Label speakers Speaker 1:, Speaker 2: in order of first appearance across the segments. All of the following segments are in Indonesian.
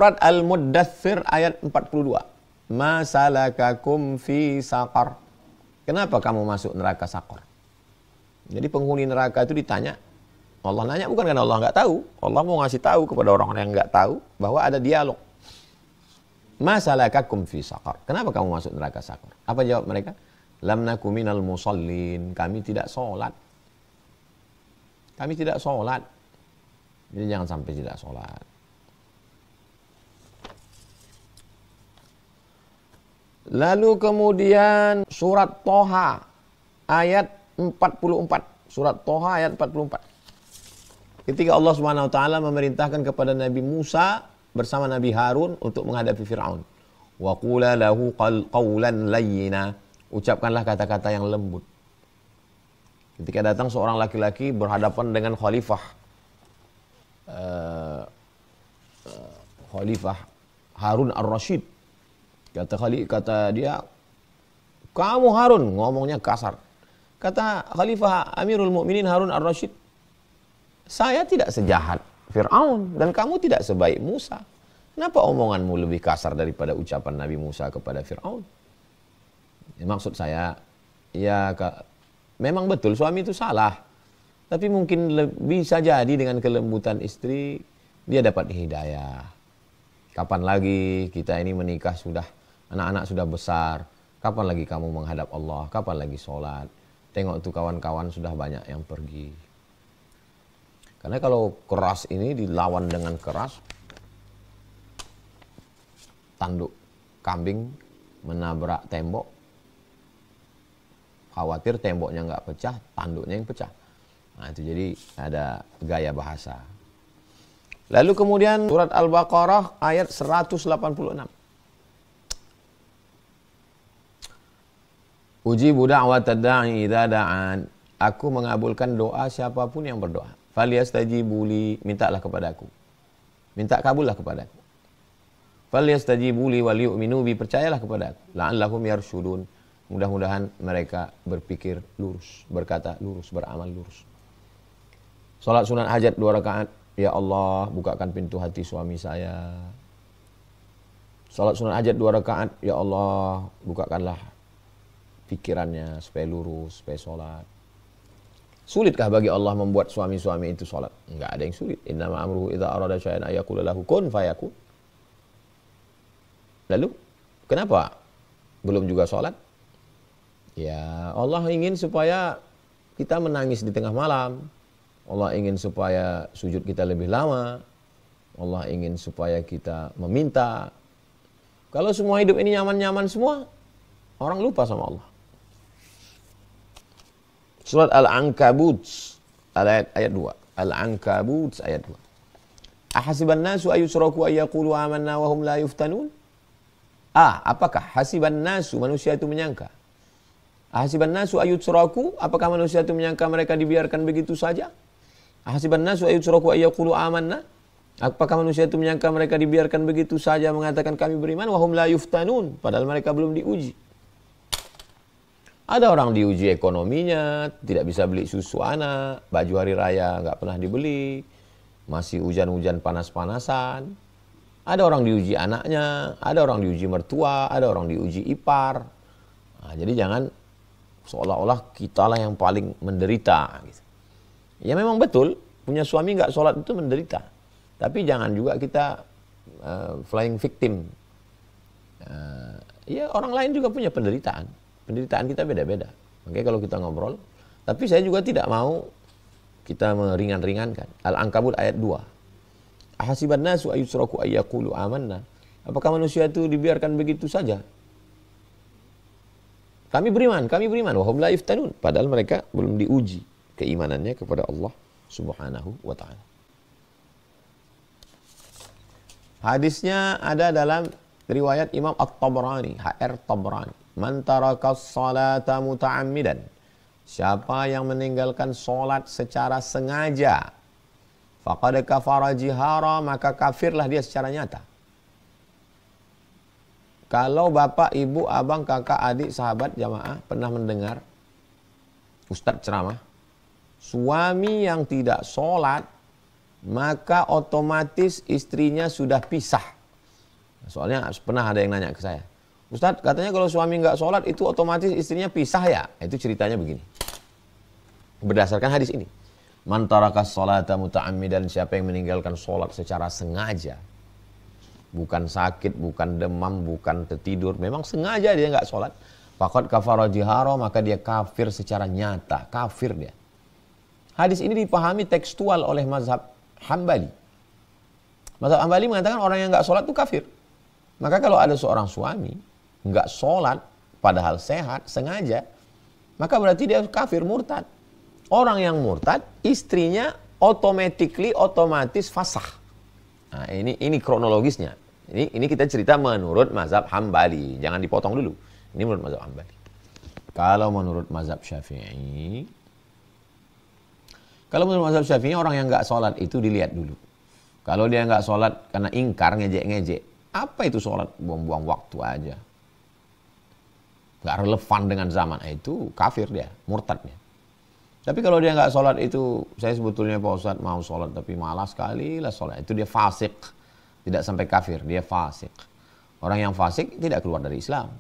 Speaker 1: surat Al-Muddathir ayat 42. Ma salakakum fi saqar. Kenapa kamu masuk neraka Saqar? Jadi penghuni neraka itu ditanya. Allah nanya bukan karena Allah nggak tahu. Allah mau ngasih tahu kepada orang-orang yang nggak tahu bahwa ada dialog. Ma salakakum fi saqar. Kenapa kamu masuk neraka Saqar? Apa jawab mereka? Lam naku minal musallin. Kami tidak sholat. Kami tidak sholat. Jadi jangan sampai tidak sholat. Lalu kemudian surat Toha ayat 44. Surat Toha ayat 44. Ketika Allah Subhanahu wa taala memerintahkan kepada Nabi Musa bersama Nabi Harun untuk menghadapi Firaun. Wa qula lahu qawlan layyina. Ucapkanlah kata-kata yang lembut. Ketika datang seorang laki-laki berhadapan dengan khalifah Harun ar-Rasyid. Kata dia, kamu Harun, ngomongnya kasar. Kata Khalifah Amirul Mukminin Harun ar-Rasyid, saya tidak sejahat Fir'aun dan kamu tidak sebaik Musa. Kenapa omonganmu lebih kasar daripada ucapan Nabi Musa kepada Fir'aun? Ya, maksud saya, ya memang betul suami itu salah. Tapi mungkin bisa jadi dengan kelembutan istri, dia dapat hidayah. Kapan lagi kita ini menikah sudah, anak-anak sudah besar. Kapan lagi kamu menghadap Allah? Kapan lagi sholat? Tengok tuh kawan-kawan sudah banyak yang pergi. Karena kalau keras ini dilawan dengan keras, tanduk kambing menabrak tembok, khawatir temboknya nggak pecah, tanduknya yang pecah. Nah itu jadi ada gaya bahasa. Lalu kemudian surat Al-Baqarah ayat 186. Ujibu da'watad da'i idza da'an. Aku mengabulkan doa siapapun yang berdoa. Falyastajibu li, mintalah kepadaku. Minta kabullah kepadaku. Falyastajibu li wal yu'minu bi, percayalah kepadaku. La'allahum yarsyudun. Mudah-mudahan mereka berpikir lurus, berkata lurus, beramal lurus. Salat sunat hajat 2 rakaat. Ya Allah, bukakan pintu hati suami saya. Salat sunat hajat 2 rakaat. Ya Allah, bukakanlah pikirannya supaya lurus, supaya sholat. Sulitkah bagi Allah membuat suami-suami itu sholat? Enggak ada yang sulit. Innama amruhu idza arada syai'an ayyaqula lahu kun fayakun. Lalu, kenapa belum juga sholat? Ya, Allah ingin supaya kita menangis di tengah malam. Allah ingin supaya sujud kita lebih lama. Allah ingin supaya kita meminta. Kalau semua hidup ini nyaman-nyaman semua, orang lupa sama Allah. Surat Al-Ankabut ayat 2. Al-Ankabut ayat 2. Ahasiban nasu ayusraku ayyaqulu amanna wa hum la yuftanun? Apakah hasiban nasu, manusia itu menyangka? Ahasiban nasu ayusraku, apakah manusia itu menyangka mereka dibiarkan begitu saja? Ahasiban nasu ayusraku ayyaqulu amanna? Apakah manusia itu menyangka mereka dibiarkan begitu saja mengatakan kami beriman wa hum la yuftanun, padahal mereka belum diuji? Ada orang diuji ekonominya, tidak bisa beli susu anak, baju hari raya nggak pernah dibeli, masih hujan-hujan panas-panasan. Ada orang diuji anaknya, ada orang diuji mertua, ada orang diuji ipar. Nah, jadi jangan seolah-olah kitalah yang paling menderita. Gitu. Ya memang betul, punya suami nggak sholat itu menderita. Tapi jangan juga kita flying victim. Ya orang lain juga punya penderitaan. Penderitaan kita beda-beda. Makanya kalau kita ngobrol, tapi saya juga tidak mau kita meringan-ringankan. Al-Ankabut ayat 2. Ahasiban nasu ayusraku ayyaqulu amanna. Apakah manusia itu dibiarkan begitu saja? Kami beriman, wa hum la yuftanun. Padahal mereka belum diuji keimanannya kepada Allah Subhanahu wa taala. Hadisnya ada dalam riwayat Imam At-Tabrani, HR Tabrani. Man tarakas salata muta'ammidan. Siapa yang meninggalkan solat secara sengaja, faqad kafara jihara, maka kafirlah dia secara nyata. Kalau bapak, ibu, abang, kakak, adik, sahabat, jamaah pernah mendengar ustadz ceramah, suami yang tidak sholat, maka otomatis istrinya sudah pisah Soalnya pernah ada yang nanya ke saya, Ustadz katanya kalau suami nggak sholat itu otomatis istrinya pisah ya? Itu ceritanya begini. Berdasarkan hadis ini. Man tarakas sholata muta'ammidan, siapa yang meninggalkan sholat secara sengaja. Bukan sakit, bukan demam, bukan tertidur. Memang sengaja dia nggak sholat. Faqad kafara jihara, maka dia kafir secara nyata. Kafir dia. Hadis ini dipahami tekstual oleh mazhab Hambali. Mazhab Hambali mengatakan orang yang nggak sholat itu kafir. Maka kalau ada seorang suami nggak sholat padahal sehat, sengaja, maka berarti dia kafir, murtad. Orang yang murtad, istrinya otomatis fasah. Nah, ini kronologisnya. Ini kita cerita menurut mazhab Hambali. Jangan dipotong dulu. Ini menurut mazhab Hambali. Kalau menurut mazhab Syafi'i, orang yang nggak sholat itu dilihat dulu. Kalau dia nggak sholat karena ingkar, ngejek-ngejek, apa itu sholat? Buang-buang waktu aja. Nggak relevan dengan zaman. Itu kafir dia, murtad dia. Tapi kalau dia nggak sholat itu, saya sebetulnya Pak Ustadz mau sholat tapi malas sekali lah sholat. Itu dia fasik. Tidak sampai kafir, dia fasik. Orang yang fasik tidak keluar dari Islam.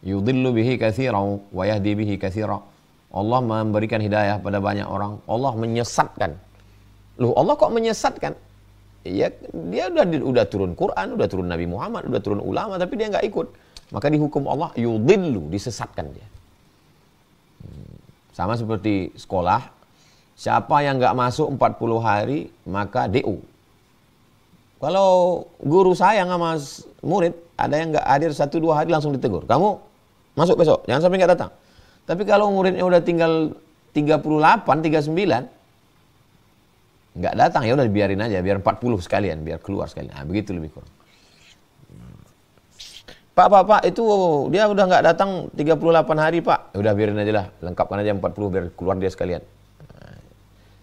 Speaker 1: Yudhillu bihi katsiran wa yahdi bihi katsiran. Allah memberikan hidayah pada banyak orang. Allah menyesatkan. Loh, Allah kok menyesatkan? Ya, dia udah turun Quran, udah turun Nabi Muhammad, udah turun ulama, tapi dia nggak ikut. Maka dihukum Allah yudhillu, disesatkan dia. Sama seperti sekolah, siapa yang nggak masuk 40 hari, maka DO. Kalau guru sayang sama murid, ada yang nggak hadir 1-2 hari langsung ditegur. Kamu masuk besok, jangan sampai nggak datang. Tapi kalau muridnya udah tinggal 38, 39, nggak datang, ya udah biarin aja, biar 40 sekalian, biar keluar sekalian. Nah, begitu lebih kurang. Pak, itu dia udah nggak datang 38 hari, Pak. Ya udah biarin aja lah, lengkapkan aja 40 biar keluar dia sekalian. Nah,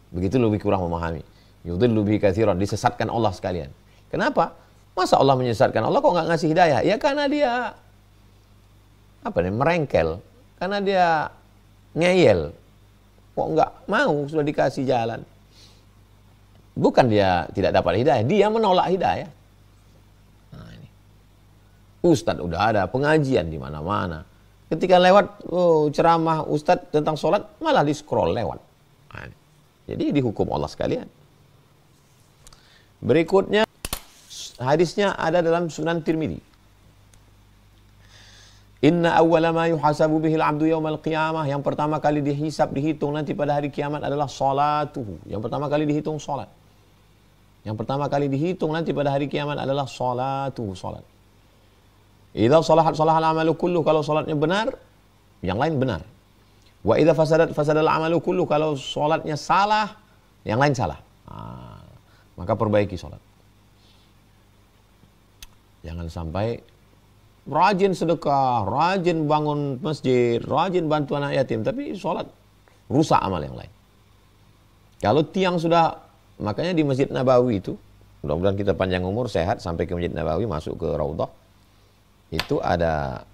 Speaker 1: begitu lebih kurang memahami. Yudhillu bihi katsiran, disesatkan Allah sekalian. Kenapa? Masa Allah menyesatkan? Allah kok nggak ngasih hidayah? Ya karena dia merengkel, karena dia ngeyel. Kok nggak mau sudah dikasih jalan? Bukan dia tidak dapat hidayah, dia menolak hidayah. Nah, ini. Ustadz udah ada pengajian di mana-mana. Ketika lewat ceramah Ustadz tentang sholat, malah di scroll lewat. Nah, jadi dihukum Allah sekalian. Berikutnya, hadisnya ada dalam Sunan Tirmidzi. Inna awwala ma yuhasabu bihil abdu yaumal qiyamah. Yang pertama kali dihitung nanti pada hari kiamat adalah salatuhu. Yang pertama kali dihitung salat. Yang pertama kali dihitung nanti pada hari kiamat adalah salatuhu, salat. Idza salahal amalu kullu, kalau salatnya benar, yang lain benar. Wa idza fasadal amalu kullu, kalau salatnya salah, yang lain salah. Maka perbaiki salat. Jangan sampai rajin sedekah, rajin bangun masjid, rajin bantu anak yatim, tapi sholat rusak amal yang lain. Kalau tiang sudah, makanya di Masjid Nabawi itu, mudah-mudahan kita panjang umur, sehat sampai ke Masjid Nabawi, masuk ke Raudhah, itu ada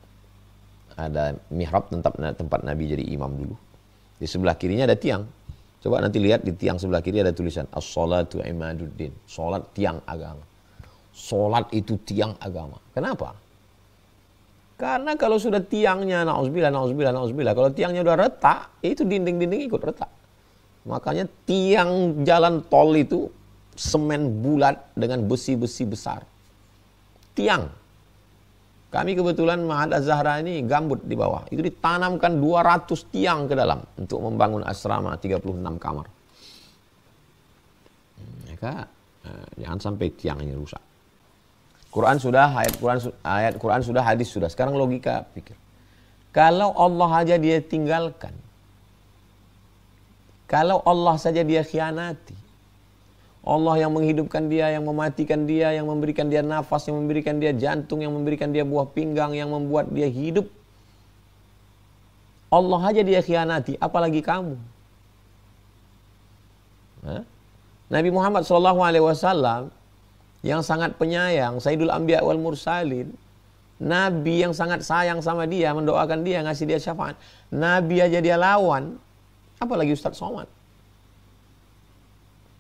Speaker 1: mihrab tempat Nabi jadi imam dulu. Di sebelah kirinya ada tiang. Coba nanti lihat di tiang sebelah kiri ada tulisan as-sholatu imaduddin, sholat tiang agama. Sholat itu tiang agama. Kenapa? Karena kalau sudah tiangnya, na'udzubillah, kalau tiangnya udah retak, itu dinding-dinding ikut retak. Makanya tiang jalan tol itu semen bulat dengan besi-besi besar. Tiang. Kami kebetulan Ma'had Az-Zahra ini gambut di bawah. Itu ditanamkan 200 tiang ke dalam untuk membangun asrama 36 kamar. Maka jangan sampai tiang ini rusak. Quran sudah, ayat Quran sudah, hadis sudah. Sekarang logika pikir. Kalau Allah saja dia tinggalkan. Kalau Allah saja dia khianati. Allah yang menghidupkan dia, yang mematikan dia, yang memberikan dia nafas, yang memberikan dia jantung, yang memberikan dia buah pinggang, yang membuat dia hidup. Allah saja dia khianati, apalagi kamu. Nabi Muhammad SAW yang sangat penyayang, Sayyidul Anbiya wal Mursalin, Nabi yang sangat sayang sama dia, mendoakan dia, ngasih dia syafaat. Nabi aja dia lawan, apalagi Ustadz Somad.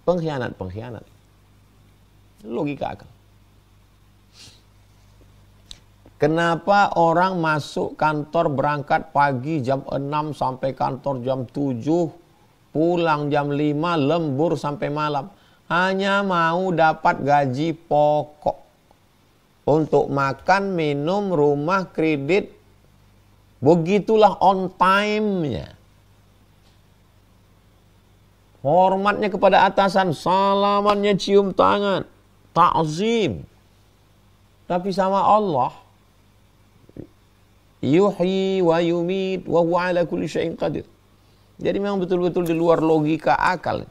Speaker 1: Pengkhianat. Logika akal. Kenapa orang masuk kantor berangkat pagi jam 6 sampai kantor jam 7, pulang jam 5, lembur sampai malam. Hanya mau dapat gaji pokok. Untuk makan, minum, rumah, kredit. Begitulah on time-nya. Hormatnya kepada atasan, salamannya cium tangan, ta'zim. Tapi sama Allah, yuhyi wa yumit wa huwa ala kulli syai'in qadir. Jadi memang betul-betul di luar logika akal.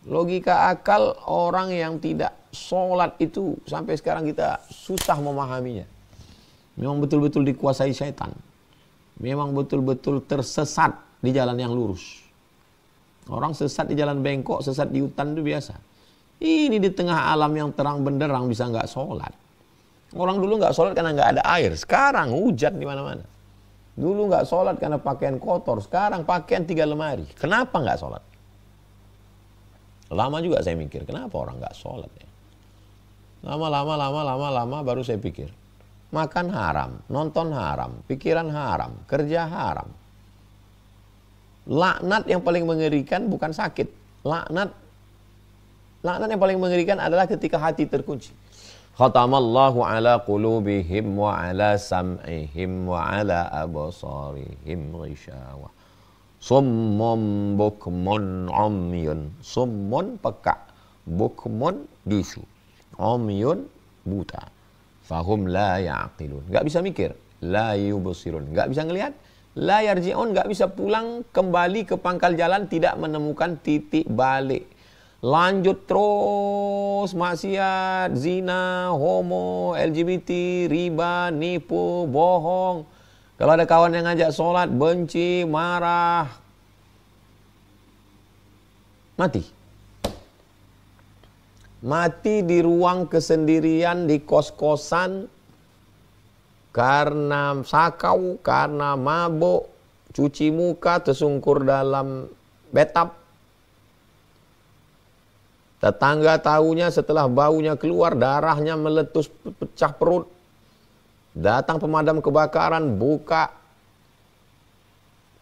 Speaker 1: Logika akal orang yang tidak sholat itu sampai sekarang kita susah memahaminya. Memang betul-betul dikuasai syaitan. Memang betul-betul tersesat di jalan yang lurus. Orang sesat di jalan bengkok, sesat di hutan itu biasa. Ini di tengah alam yang terang benderang bisa nggak sholat. Orang dulu nggak sholat karena nggak ada air. Sekarang hujan di mana-mana. Dulu nggak sholat karena pakaian kotor. Sekarang pakaian 3 lemari. Kenapa nggak sholat? Lama juga saya mikir, kenapa orang nggak sholat ya? Lama baru saya pikir. Makan haram, nonton haram, pikiran haram, kerja haram. Laknat yang paling mengerikan bukan sakit. Laknat yang paling mengerikan adalah ketika hati terkunci. Khatamallahu ala qulubihim wa ala sam'ihim wa ala absarihim ghishawa. Summun bukmun umyun. Summun peka, bukmun bisu, umyun buta. Fahum la ya'qilun. Enggak bisa mikir. La yubsirun. Enggak bisa ngelihat. La yarji'un, enggak bisa pulang kembali ke pangkal jalan, tidak menemukan titik balik. Lanjut terus maksiat, zina, homo, LGBT, riba, nipu, bohong. Kalau ada kawan yang ngajak sholat, benci, marah, mati. Mati di ruang kesendirian, di kos-kosan, karena sakau, karena mabuk, cuci muka, tersungkur dalam bathtub. Tetangga tahunya setelah baunya keluar, darahnya meletus, pecah perut. Datang pemadam kebakaran, buka.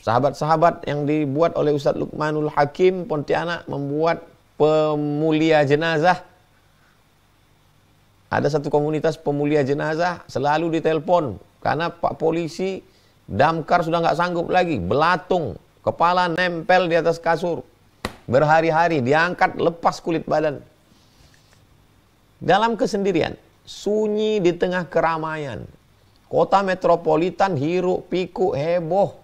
Speaker 1: Sahabat-sahabat yang dibuat oleh Ustadz Luqmanul Hakim Pontianak membuat pemulia jenazah. Ada satu komunitas pemulia jenazah selalu ditelepon karena Pak Polisi damkar sudah nggak sanggup lagi, belatung, kepala nempel di atas kasur, berhari-hari diangkat lepas kulit badan. Dalam kesendirian, sunyi di tengah keramaian, kota metropolitan hiruk pikuk heboh,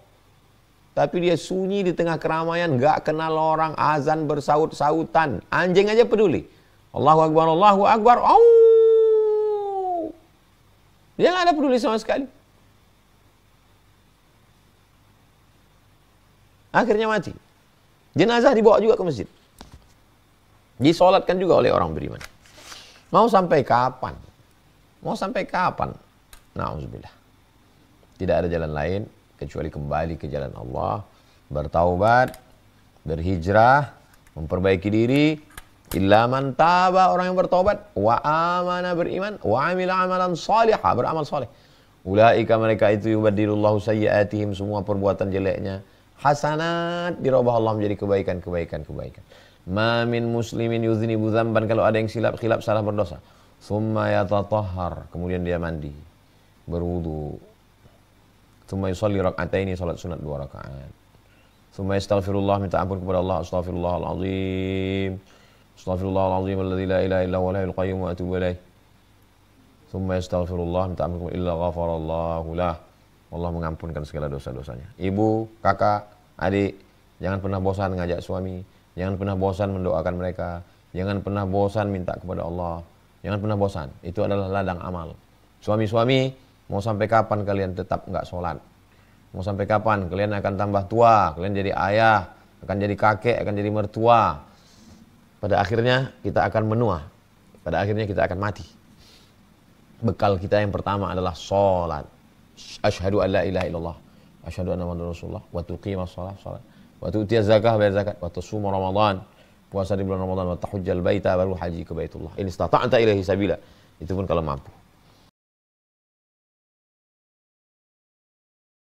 Speaker 1: tapi dia sunyi di tengah keramaian, nggak kenal orang, azan bersaut-sautan, anjing aja peduli. Allahu Akbar, Allahu Akbar, dia nggak ada peduli sama sekali. Akhirnya mati. Jenazah dibawa juga ke masjid. Disolatkan juga oleh orang beriman. Mau sampai kapan? Mau sampai kapan? Na'udzubillah. Tidak ada jalan lain kecuali kembali ke jalan Allah, bertaubat, berhijrah, memperbaiki diri. Illa man taba, orang yang bertobat, wa amana, beriman, wa amila amalan salihah, beramal saleh. Ulaika, mereka itu yubaddilullahu sayyiatihim, semua perbuatan jeleknya hasanat, dirubah Allah menjadi kebaikan. Ma min muslimin yuznibu dzamban, kalau ada yang khilaf salah berdosa, summa yatatahhar, kemudian dia mandi, berwudu, summa yusalli rak'ataini, salat sunat 2 rakaat, summa yastaghfirullah, minta ampun kepada Allah, astaghfirullahalazim, astaghfirullahalazim alladzi la ilaha illa huwal hayyul qayyum wa atubu ilaih. Summa yastaghfirullah, minta ampun illa ghafarallahu lah. Allah mengampunkan segala dosa-dosanya. Ibu, kakak, adik, jangan pernah bosan ngajak suami, jangan pernah bosan mendoakan mereka, jangan pernah bosan minta kepada Allah, jangan pernah bosan. Itu adalah ladang amal. Suami-suami, mau sampai kapan kalian tetap nggak sholat? Mau sampai kapan kalian akan tambah tua, kalian jadi ayah, akan jadi kakek, akan jadi mertua. Pada akhirnya kita akan menua. Pada akhirnya kita akan mati. Bekal kita yang pertama adalah sholat. Asyhadu an la ilaha illallah, asyhadu anna muhammadar rasulullah, wa tuqimas shalah, wa tu'tiyaz zakah, bayar zakat, wa tasuma ramadan, puasa di bulan Ramadan, wa tahujjal baita, baru haji ke Baitullah. In istata'ta ilaihi sabila. Itu pun kalau mampu.